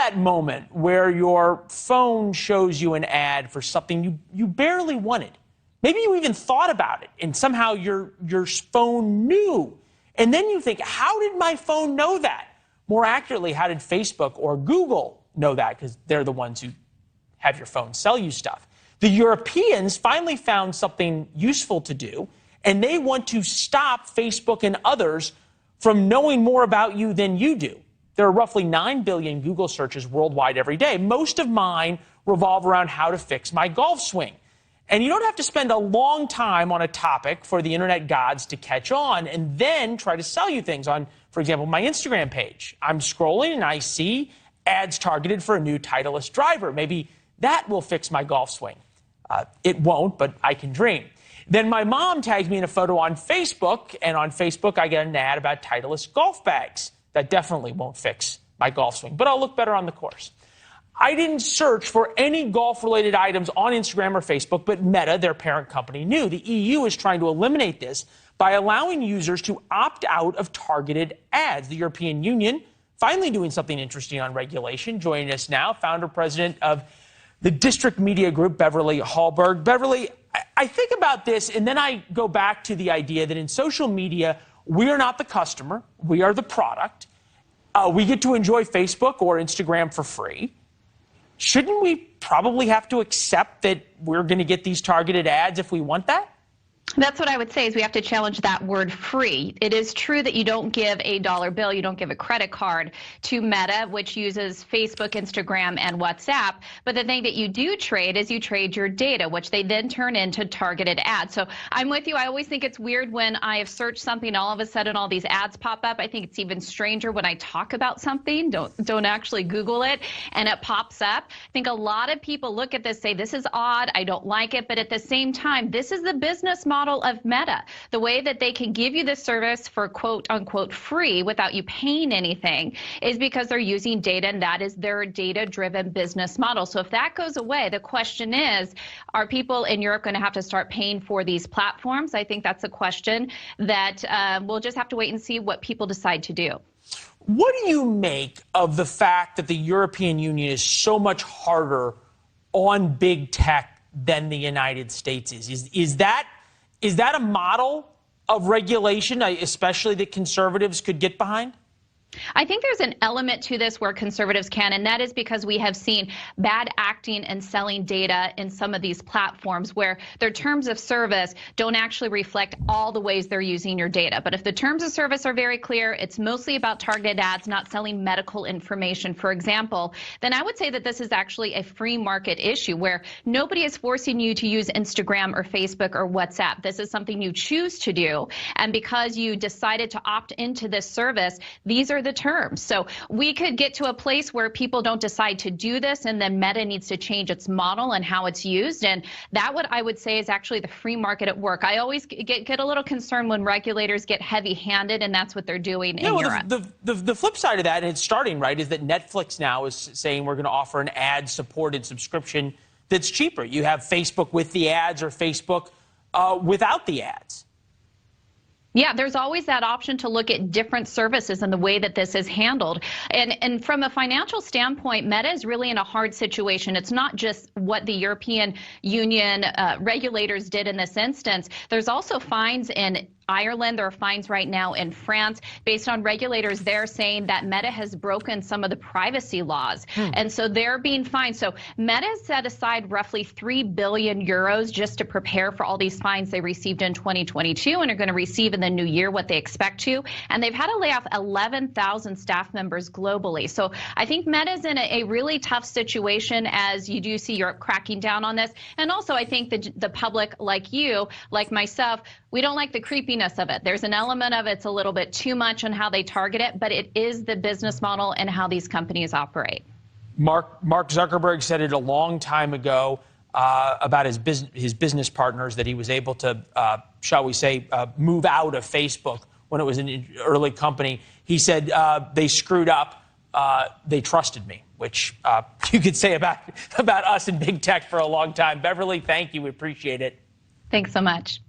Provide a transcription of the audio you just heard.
that moment where your phone shows you an ad for something you barely wanted? Maybe you even thought about it, and somehow your phone knew. And then you think, how did my phone know that? More accurately, how did Facebook or Google know that? Because they're the ones who have your phone sell you stuff. The Europeans finally found something useful to do, and they want to stop Facebook and others from knowing more about you than you do. There are roughly 9 billion Google searches worldwide every day. Most of mine revolve around how to fix my golf swing. And you don't have to spend a long time on a topic for the internet gods to catch on and then try to sell you things on, for example, my Instagram page. I'm scrolling and I see ads targeted for a new Titleist driver. Maybe that will fix my golf swing. It won't, but I can dream. Then my mom tags me in a photo on Facebook, and on Facebook I get an ad about Titleist golf bags. That definitely won't fix my golf swing, but I'll look better on the course. I didn't search for any golf-related items on Instagram or Facebook, but Meta, their parent company, knew. The EU is trying to eliminate this by allowing users to opt out of targeted ads. The European Union finally doing something interesting on regulation. Joining us now, founder-president of the District Media Group, Beverly Hallberg. Beverly, I think about this, and then I go back to the idea that in social media, we are not the customer, we are the product. We get to enjoy Facebook or Instagram for free. Shouldn't we probably have to accept that we're going to get these targeted ads if we want that? That's what I would say is we have to challenge that word free. It is true that you don't give a dollar bill, you don't give a credit card to Meta, which uses Facebook, Instagram, and WhatsApp. But the thing that you do trade is you trade your data, which they then turn into targeted ads. So I'm with you. I always think it's weird when I have searched something, all of a sudden all these ads pop up. I think it's even stranger when I talk about something, don't actually Google it, and it pops up. I think a lot of people look at this, say, this is odd, I don't like it. But at the same time, this is the business model of Meta. The way that they can give you this service for quote unquote free without you paying anything is because they're using data, and that is their data-driven business model. So if that goes away, the question is, are people in Europe going to have to start paying for these platforms? I think that's a question that we'll just have to wait and see what people decide to do. What do you make of the fact that the European Union is so much harder on big tech than the United States is? Is that a model of regulation, especially that conservatives could get behind? I think there's an element to this where conservatives can, and that is because we have seen bad acting and selling data in some of these platforms where their terms of service don't actually reflect all the ways they're using your data. But if the terms of service are very clear, it's mostly about targeted ads, not selling medical information, for example, then I would say that this is actually a free market issue where nobody is forcing you to use Instagram or Facebook or WhatsApp. This is something you choose to do. And because you decided to opt into this service, these are the terms. So we could get to a place where people don't decide to do this, and then Meta needs to change its model and how it's used. And that what I would say is actually the free market at work. I always get a little concerned when regulators get heavy-handed, and that's what they're doing in Europe. The flip side of that, and it's starting, right, is that Netflix now is saying we're going to offer an ad-supported subscription that's cheaper. You have Facebook with the ads or Facebook without the ads. Yeah, there's always that option to look at different services and the way that this is handled. And from a financial standpoint, Meta is really in a hard situation. It's not just what the European Union regulators did in this instance. There's also fines in Ireland. There are fines right now in France based on regulators there saying that Meta has broken some of the privacy laws. And so they're being fined. So Meta has set aside roughly 3 billion euros just to prepare for all these fines they received in 2022 and are going to receive in the new year what they expect to. And they've had to lay off 11,000 staff members globally. So I think Meta's in a really tough situation as you do see Europe cracking down on this. And also I think the public like you, like myself, we don't like the creepiness of it. There's an element of it's a little bit too much on how they target it, but it is the business model and how these companies operate. Mark Zuckerberg said it a long time ago about his business partners that he was able to, shall we say, move out of Facebook when it was an early company. He said they screwed up. They trusted me, which you could say about us in big tech for a long time. Beverly, thank you. We appreciate it. Thanks so much.